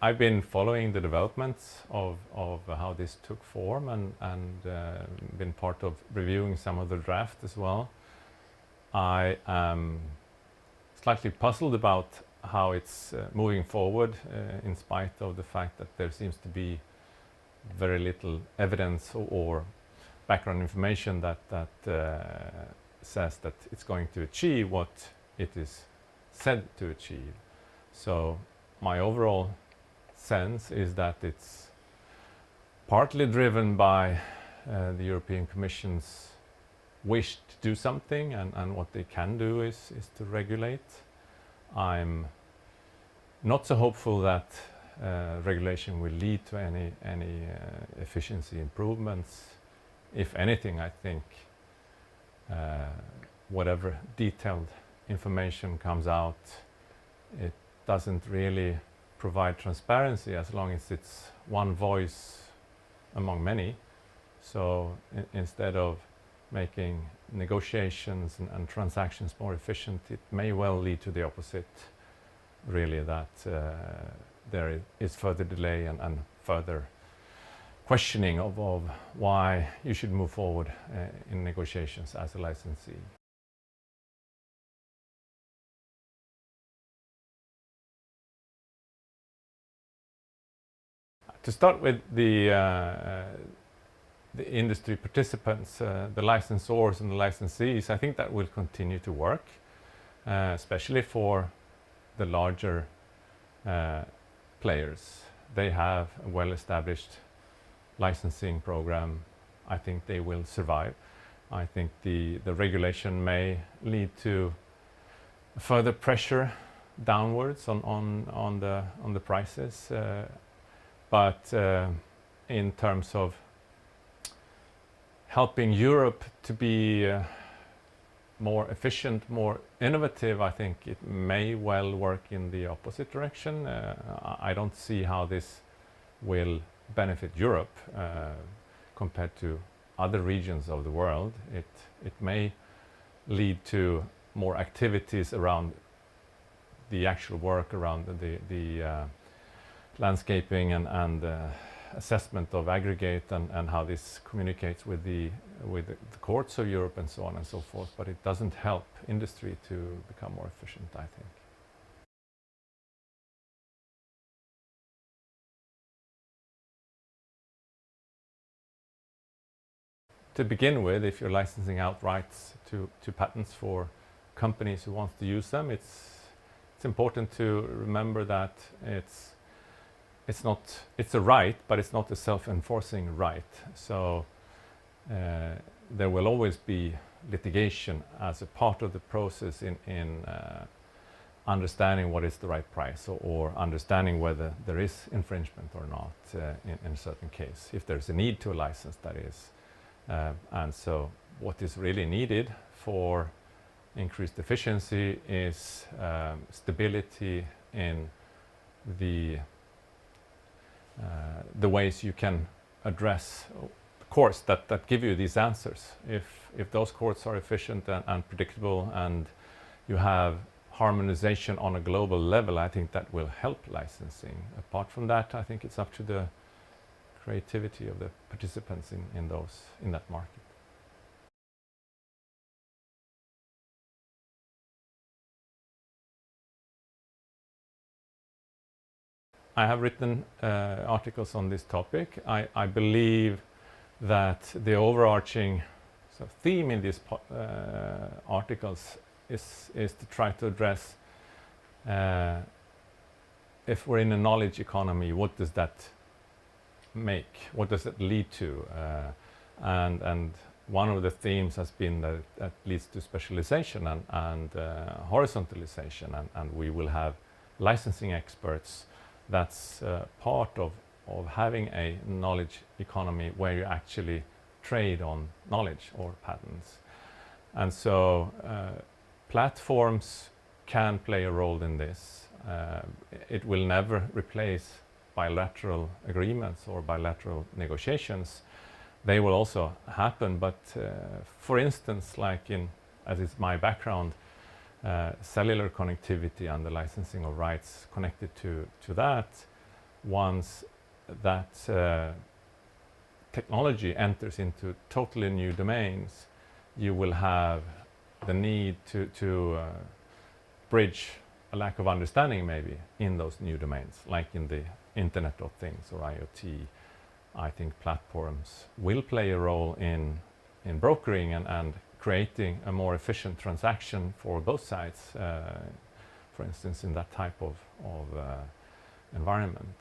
I've been following the developments of how this took form and been part of reviewing some of the draft as well. I am slightly puzzled about how it's moving forward in spite of the fact that there seems to be very little evidence or background information that says that it's going to achieve what it is said to achieve. So my overall sense is that it's partly driven by the European Commission's wish to do something, and what they can do is to regulate. I'm not so hopeful that regulation will lead to any efficiency improvements. If anything, I think whatever detailed information comes out, it doesn't really provide transparency as long as it's one voice among many. So instead of making negotiations and transactions more efficient, it may well lead to the opposite, really, that there is further delay and further questioning of why you should move forward in negotiations as a licensee. To start with the industry participants, the licensors and the licensees, I think that will continue to work, especially for the larger players. They have a well-established licensing program. I think they will survive. I think the regulation may lead to further pressure downwards on the prices, but in terms of helping Europe to be more efficient, more innovative, I think it may well work in the opposite direction. I don't see how this will benefit Europe compared to other regions of the world. It may lead to more activities around the actual work around the landscaping and assessment of aggregate and how this communicates with the courts of Europe and so on and so forth, but it doesn't help industry to become more efficient, I think. To begin with, if you're licensing out rights to patents for companies who want to use them, it's important to remember that it's a right, but it's not a self-enforcing right. So there will always be litigation as a part of the process in understanding what is the right price or understanding whether there is infringement or not in a certain case, if there's a need to a license, that is. And so what is really needed for increased efficiency is stability in the ways you can address courts that give you these answers. If those courts are efficient and predictable and you have harmonization on a global level, I think that will help licensing. Apart from that, I think it's up to the creativity of the participants in that market. I have written articles on this topic. I believe that the overarching theme in these articles is to try to address if we're in a knowledge economy, what does that make? What does it lead to? And one of the themes has been that leads to specialization and horizontalization, and we will have licensing experts. That's part of having a knowledge economy where you actually trade on knowledge or patents. And so platforms can play a role in this. It will never replace bilateral agreements or bilateral negotiations. They will also happen, but for instance, like as is my background, cellular connectivity and the licensing of rights connected to that, once that technology enters into totally new domains, you will have the need to bridge a lack of understanding maybe in those new domains, like in the Internet of Things or IoT. I think platforms will play a role in brokering and creating a more efficient transaction for both sides, for instance, in that type of environment.